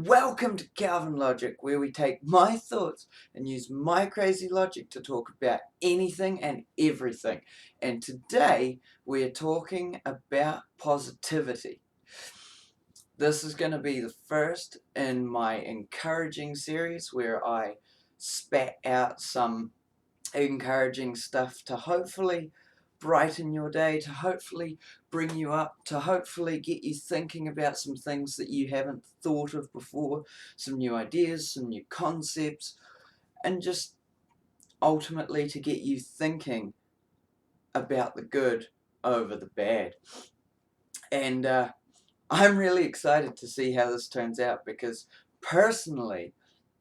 Welcome to Calvin Logic, where we take my thoughts and use my crazy logic to talk about anything and everything. And today we're talking about positivity. This is going to be the first in my encouraging series where I spat out some encouraging stuff to hopefully brighten your day, to hopefully bring you up, to hopefully get you thinking about some things that you haven't thought of before, some new ideas, some new concepts, and just ultimately to get you thinking about the good over the bad. And I'm really excited to see how this turns out because personally,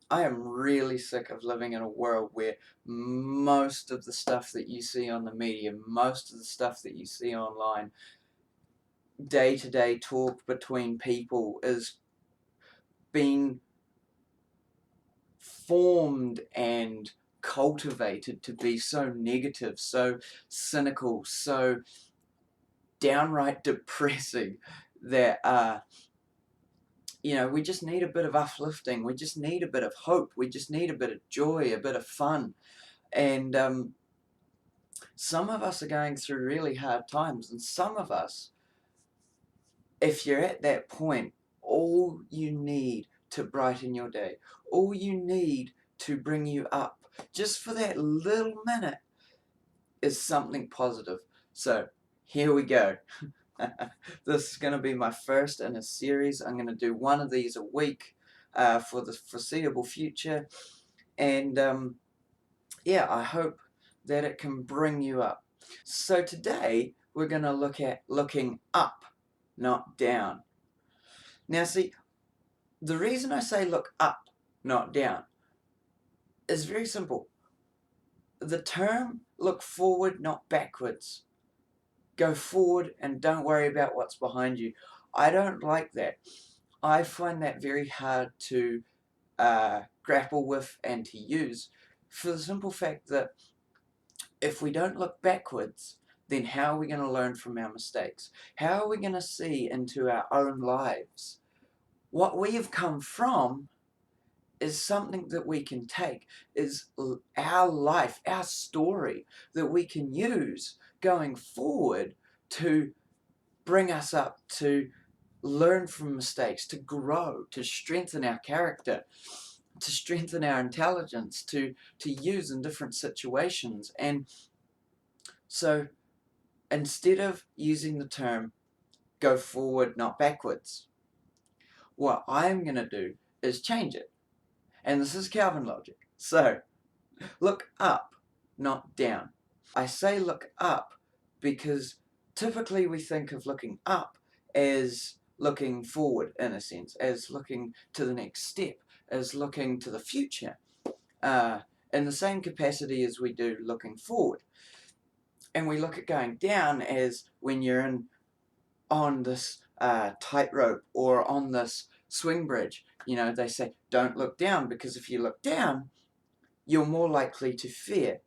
I am really sick of living in a world where most of the stuff that you see on the media, most of the stuff that you see online, day-to-day talk between people is being formed and cultivated to be so negative, so cynical, so downright depressing that we just need a bit of uplifting, we just need a bit of hope, we just need a bit of joy, a bit of fun. And some of us are going through really hard times, and some of us, if you're at that point, all you need to brighten your day, all you need to bring you up, just for that little minute, is something positive. So, here we go. This is going to be my first in a series. I'm going to do one of these a week for the foreseeable future. And yeah, I hope that it can bring you up. So today we're going to look at looking up, not down. Now see, the reason I say look up, not down, is very simple. The term look forward, not backwards. Go forward and don't worry about what's behind you. I don't like that. I find that very hard to grapple with and to use, for the simple fact that if we don't look backwards, then how are we going to learn from our mistakes? How are we going to see into our own lives? What we have come from is something that we can take, is our life, our story, that we can use going forward to bring us up, to learn from mistakes, to grow, to strengthen our character, to strengthen our intelligence, to use in different situations. And so instead of using the term go forward, not backwards, what I'm going to do is change it. And this is Calvin logic. So, look up, not down. I say look up because typically we think of looking up as looking forward, in a sense, as looking to the next step, as looking to the future, in the same capacity as we do looking forward. And we look at going down as when you're on this tightrope or on this swing bridge. They say don't look down, because if you look down, you're more likely to fear.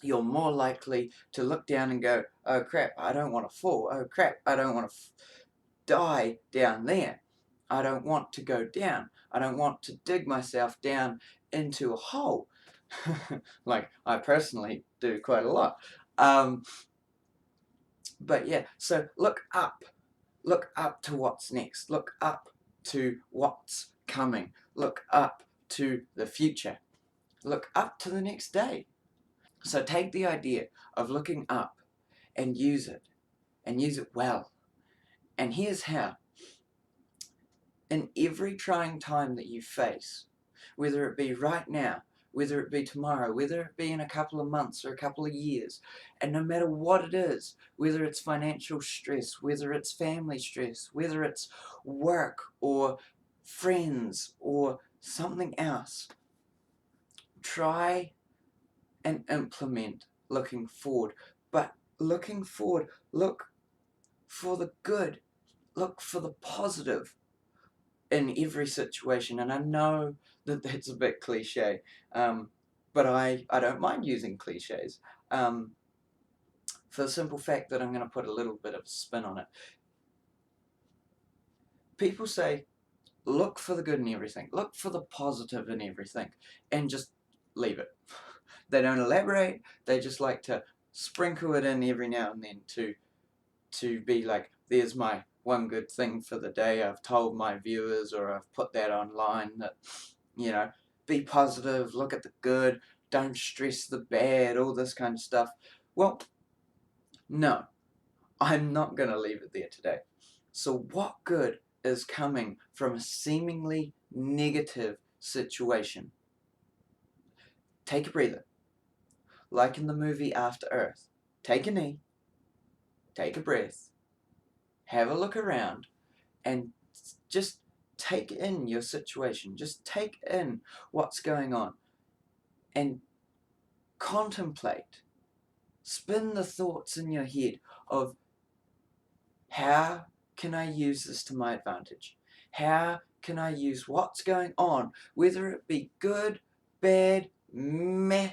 You're more likely to look down and go, oh crap, I don't want to fall. Oh crap, I don't want to die down there. I don't want to go down. I don't want to dig myself down into a hole. Like I personally do quite a lot. But yeah, so look up. Look up to what's next. Look up to what's coming. Look up to the future. Look up to the next day. So take the idea of looking up and use it well. And here's how. In every trying time that you face, whether it be right now, whether it be tomorrow, whether it be in a couple of months or a couple of years, and no matter what it is, whether it's financial stress, whether it's family stress, whether it's work or friends or something else, try and implement looking forward. But looking forward, look for the good, look for the positive in every situation. And I know that that's a bit cliche, but I don't mind using cliches, for the simple fact that I'm going to put a little bit of spin on it. People say, look for the good in everything, look for the positive in everything, and just leave it. They don't elaborate, they just like to sprinkle it in every now and then to be like, there's my one good thing for the day, I've told my viewers, or I've put that online, that, you know, be positive, look at the good, don't stress the bad, all this kind of stuff. Well, no, I'm not going to leave it there today. So what good is coming from a seemingly negative situation? Take a breather. Like in the movie After Earth. Take a knee, take a breath, have a look around, and just take in your situation. Just take in what's going on and contemplate. Spin the thoughts in your head of, how can I use this to my advantage? How can I use what's going on, whether it be good, bad, meh,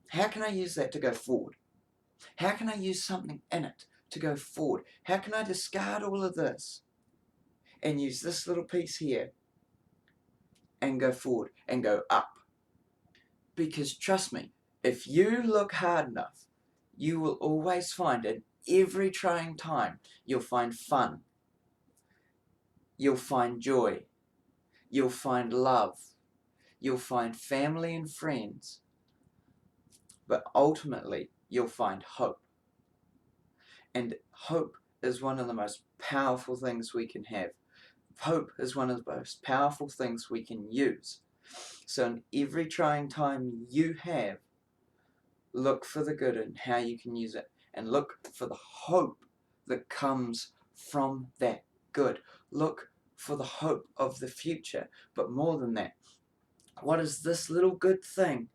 how can I use that to go forward? How can I use something in it to go forward? How can I discard all of this and use this little piece here and go forward and go up? Because trust me, if you look hard enough, you will always find, in every trying time, you'll find fun, you'll find joy, you'll find love, you'll find family and friends, but ultimately you'll find hope. And hope is one of the most powerful things we can have. Hope is one of the most powerful things we can use. So in every trying time you have, look for the good and how you can use it, and look for the hope that comes from that good. Look for the hope of the future. But more than that, what is this little good thing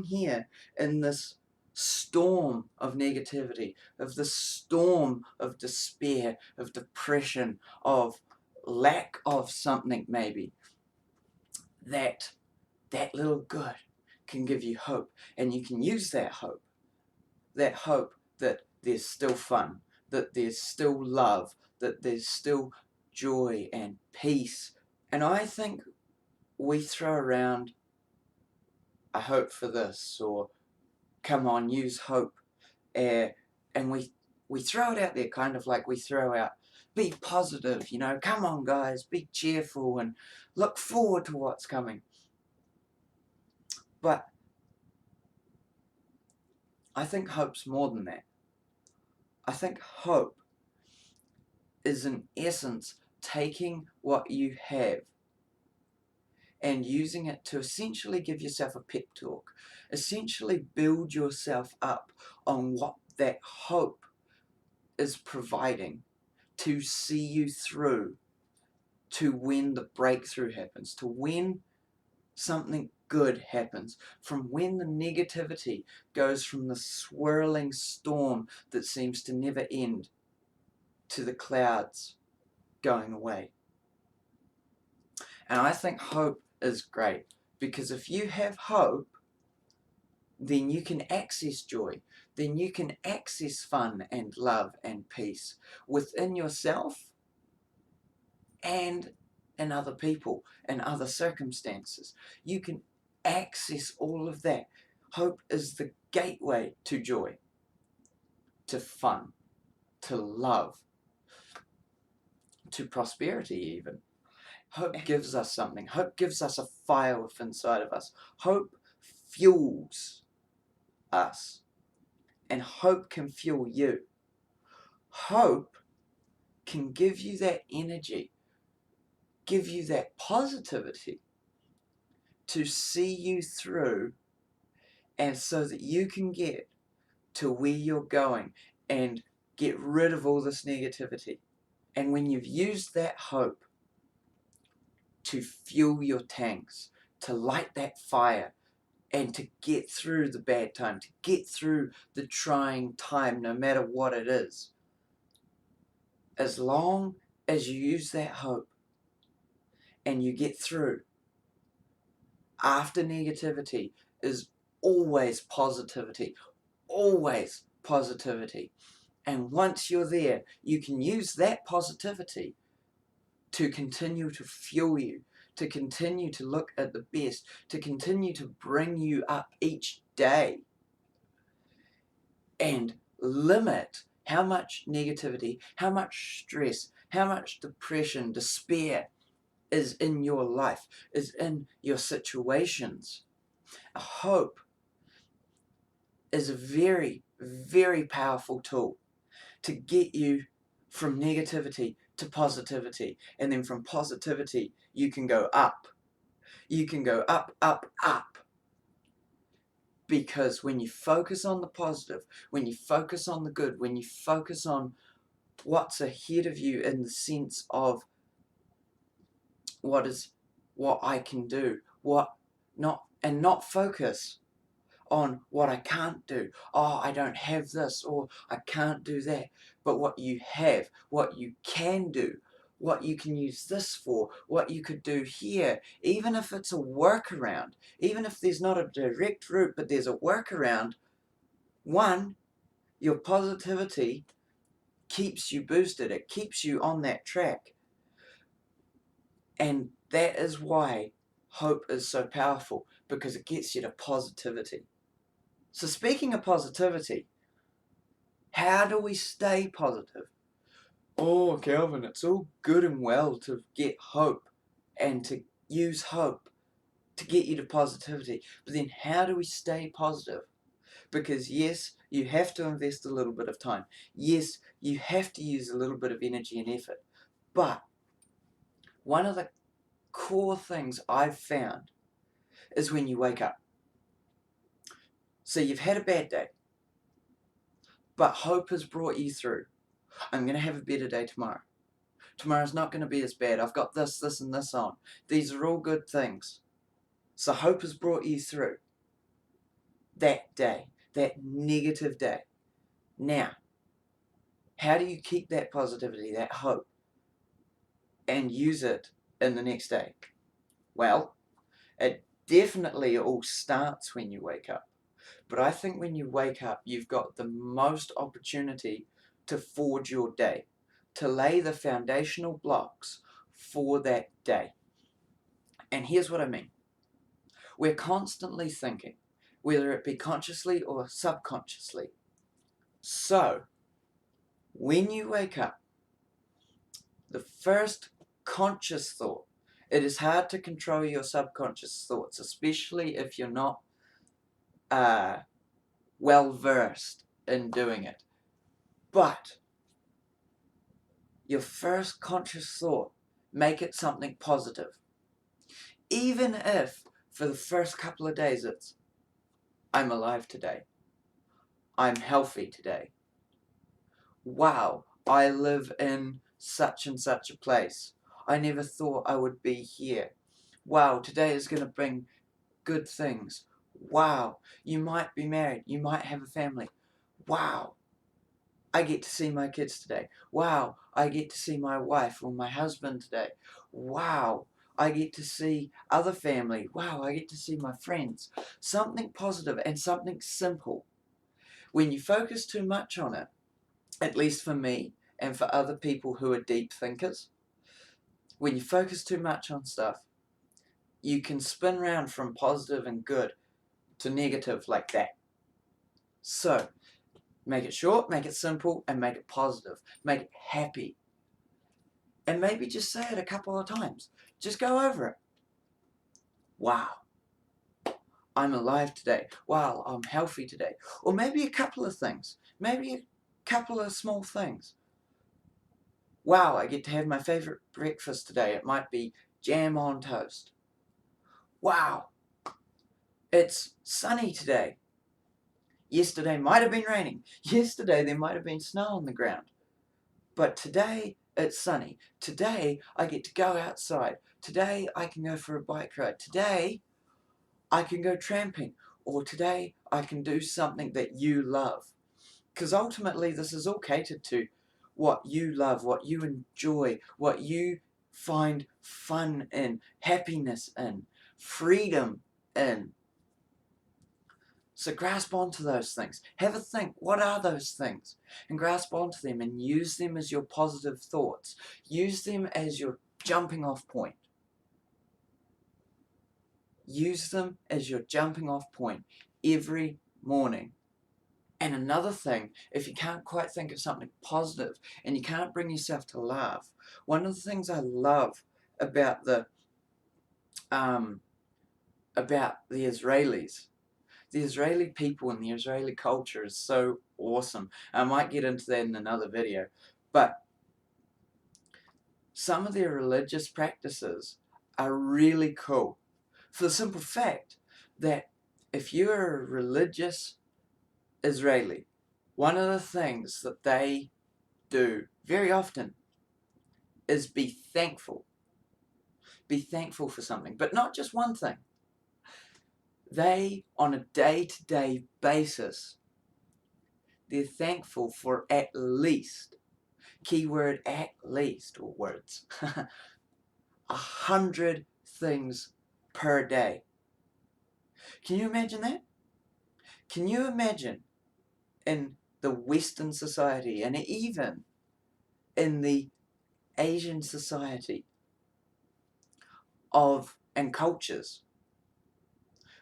here in this storm of negativity, of the storm of despair, of depression, of lack of something maybe, that little good can give you hope, and you can use that hope that there's still fun, that there's still love, that there's still joy and peace. And I think we throw around, I hope for this, or come on, use hope, and we throw it out there kind of like we throw out, be positive, you know, come on guys, be cheerful and look forward to what's coming. But I think hope's more than that. I think hope is in essence taking what you have and using it to essentially give yourself a pep talk, essentially build yourself up on what that hope is providing to see you through to when the breakthrough happens, to when something good happens, from when the negativity goes from the swirling storm that seems to never end to the clouds going away. And I think hope is great, because if you have hope, then you can access joy, then you can access fun and love and peace within yourself and in other people and other circumstances. You can access all of that. Hope is the gateway to joy, to fun, to love, to prosperity even. Hope gives us something. Hope gives us a fire within inside of us. Hope fuels us. And hope can fuel you. Hope can give you that energy, give you that positivity to see you through, and so that you can get to where you're going and get rid of all this negativity. And when you've used that hope to fuel your tanks, to light that fire, and to get through the bad time, to get through the trying time, no matter what it is, as long as you use that hope and you get through, after negativity is always positivity, always positivity. And once you're there, you can use that positivity to continue to fuel you, to continue to look at the best, to continue to bring you up each day, and limit how much negativity, how much stress, how much depression, despair is in your life, is in your situations. Hope is a very, very powerful tool to get you from negativity to positivity. And then from positivity, you can go up. You can go up, up, up. Because when you focus on the positive, when you focus on the good, when you focus on what's ahead of you in the sense of what I can do, not focus on what I can't do. Oh, I don't have this, or I can't do that. But what you have, what you can do, what you can use this for, what you could do here, even if it's a workaround, even if there's not a direct route, but there's a workaround. One, your positivity keeps you boosted. It keeps you on that track. And that is why hope is so powerful, because it gets you to positivity. So speaking of positivity, how do we stay positive? Oh, Calvin, it's all good and well to get hope and to use hope to get you to positivity. But then how do we stay positive? Because yes, you have to invest a little bit of time. Yes, you have to use a little bit of energy and effort. But one of the core things I've found is when you wake up. So you've had a bad day, but hope has brought you through. I'm going to have a better day tomorrow. Tomorrow's not going to be as bad. I've got this, this, and this on. These are all good things. So hope has brought you through that day, that negative day. Now, how do you keep that positivity, that hope, and use it in the next day? Well, it definitely all starts when you wake up. But I think when you wake up, you've got the most opportunity to forge your day, to lay the foundational blocks for that day. And here's what I mean. We're constantly thinking, whether it be consciously or subconsciously. So, when you wake up, the first conscious thought, it is hard to control your subconscious thoughts, especially if you're not well versed in doing it. But your first conscious thought, make it something positive. Even if for the first couple of days it's, I'm alive today. I'm healthy today. Wow, I live in such and such a place. I never thought I would be here. Wow, today is going to bring good things. Wow, you might be married. You might have a family. Wow, I get to see my kids today. Wow, I get to see my wife or my husband today. Wow, I get to see other family. Wow, I get to see my friends. Something positive and something simple. When you focus too much on it, at least for me and for other people who are deep thinkers, when you focus too much on stuff, you can spin around from positive and good to negative like that. So, make it short, make it simple, and make it positive. Make it happy. And maybe just say it a couple of times. Just go over it. Wow, I'm alive today. Wow, I'm healthy today. Or maybe a couple of things. Maybe a couple of small things. Wow, I get to have my favorite breakfast today. It might be jam on toast. Wow, it's sunny today. Yesterday might have been raining. Yesterday there might have been snow on the ground. But today it's sunny. Today I get to go outside. Today I can go for a bike ride. Today I can go tramping. Or today I can do something that you love. Because ultimately this is all catered to what you love, what you enjoy, what you find fun in, happiness in, freedom in. So grasp onto those things. Have a think, what are those things? And grasp onto them and use them as your positive thoughts. Use them as your jumping off point. Use them as your jumping off point every morning. And another thing, if you can't quite think of something positive and you can't bring yourself to laugh, one of the things I love about the Israelis, the Israeli people and the Israeli culture is so awesome. I might get into that in another video, but some of their religious practices are really cool, for the simple fact that if you're a religious Israeli, one of the things that they do very often is be thankful. Be thankful for something, but not just one thing. They, on a day-to-day basis, they're thankful for at least, keyword at least, or words, 100 things per day. Can you imagine that? Can you imagine in the Western society and even in the Asian society and cultures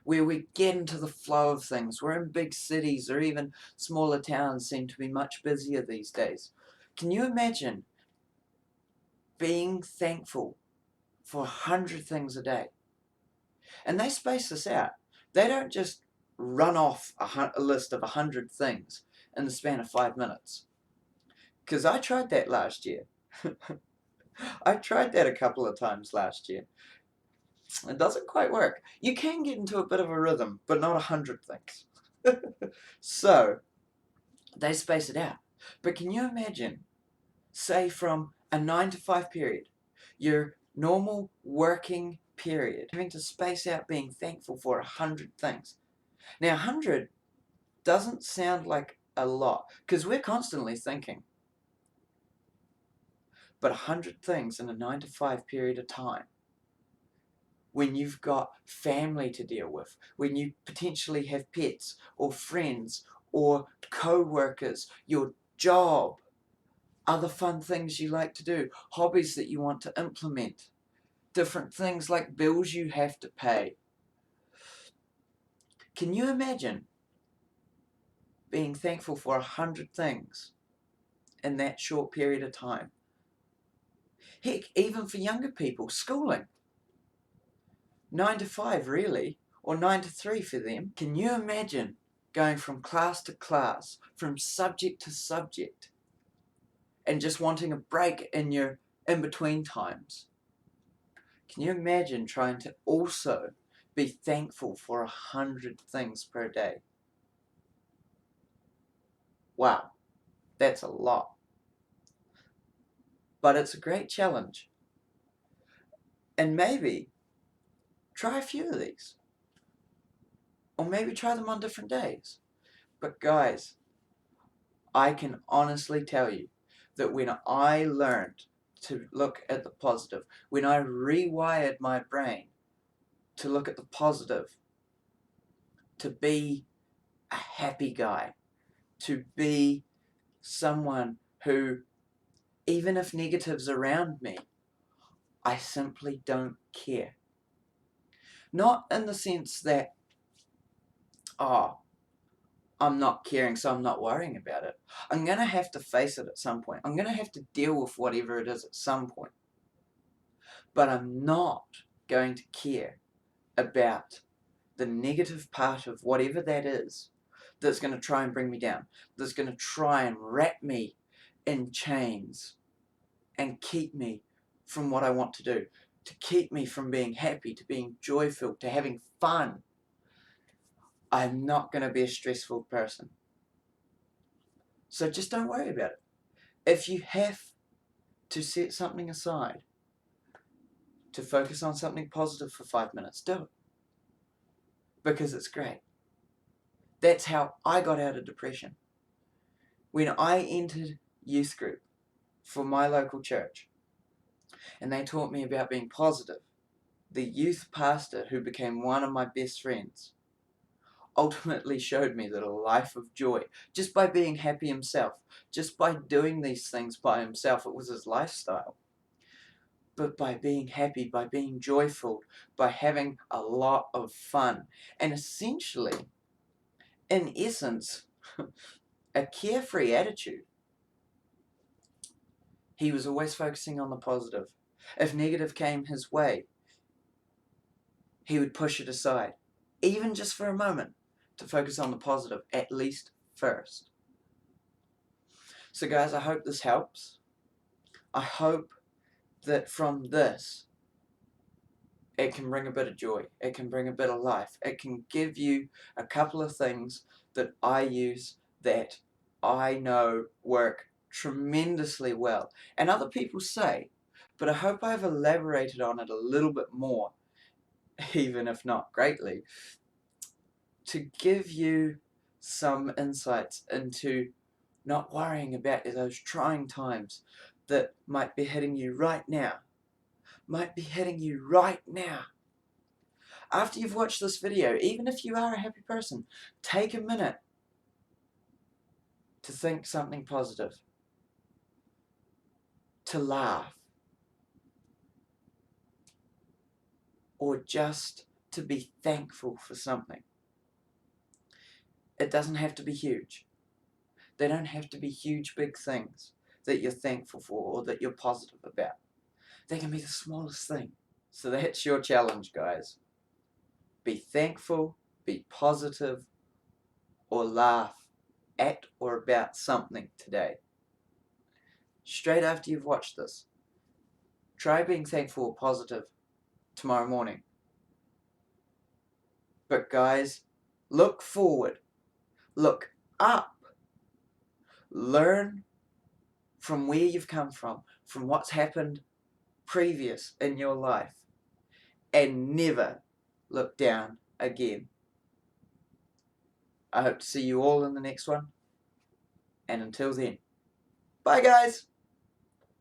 where we get into the flow of things? We're in big cities, or even smaller towns seem to be much busier these days. Can you imagine being thankful for 100 things a day? And they space this out. They don't just run off a list of 100 things in the span of 5 minutes. Because I tried that last year. I tried that a couple of times last year. It doesn't quite work. You can get into a bit of a rhythm, but not 100 things. So, they space it out. But can you imagine, say from a 9 to 5 period, your normal working period, having to space out being thankful for 100 things. Now 100 doesn't sound like a lot, because we're constantly thinking. But 100 things in a 9 to 5 period of time, when you've got family to deal with, when you potentially have pets or friends or co-workers, your job, other fun things you like to do, hobbies that you want to implement, different things like bills you have to pay. Can you imagine being thankful for 100 things in that short period of time? Heck, even for younger people, schooling. 9 to 5 really, or 9 to 3 for them. Can you imagine going from class to class, from subject to subject, and just wanting a break in your in-between times? Can you imagine trying to also be thankful for 100 things per day? Wow, that's a lot. But it's a great challenge. And maybe try a few of these. Or maybe try them on different days. But guys, I can honestly tell you that when I learned to look at the positive, when I rewired my brain to look at the positive, to be a happy guy, to be someone who, even if negative's around me, I simply don't care. Not in the sense that, oh, I'm not caring, so I'm not worrying about it. I'm going to have to face it at some point. I'm going to have to deal with whatever it is at some point. But I'm not going to care about the negative part of whatever that is that's going to try and bring me down, that's going to try and wrap me in chains and keep me from what I want to do, to keep me from being happy, to being joyful, to having fun. I'm not going to be a stressful person. So just don't worry about it. If you have to set something aside to focus on something positive for 5 minutes, do it. Because it's great. That's how I got out of depression. When I entered youth group for my local church, and they taught me about being positive, the youth pastor, who became one of my best friends, ultimately showed me that a life of joy, just by being happy himself, just by doing these things by himself, it was his lifestyle. but by being happy, by being joyful, by having a lot of fun. And essentially, in essence, a carefree attitude. He was always focusing on the positive. If negative came his way, he would push it aside, even just for a moment, to focus on the positive, at least first. So guys, I hope this helps. I hope that from this, it can bring a bit of joy. It can bring a bit of life. It can give you a couple of things that I use that I know work tremendously well. And other people say, but I hope I've elaborated on it a little bit more, even if not greatly, to give you some insights into not worrying about those trying times that might be hitting you right now. After you've watched this video, even if you are a happy person, take a minute to think something positive, to laugh, or just to be thankful for something. It doesn't have to be huge. They don't have to be huge, big things that you're thankful for or that you're positive about. They can be the smallest thing. So that's your challenge, guys. Be thankful, be positive, or laugh at or about something today. Straight after you've watched this, try being thankful or positive tomorrow morning. But guys, look forward, look up, learn from where you've come from what's happened previous in your life, and never look down again. I hope to see you all in the next one, and until then, bye guys!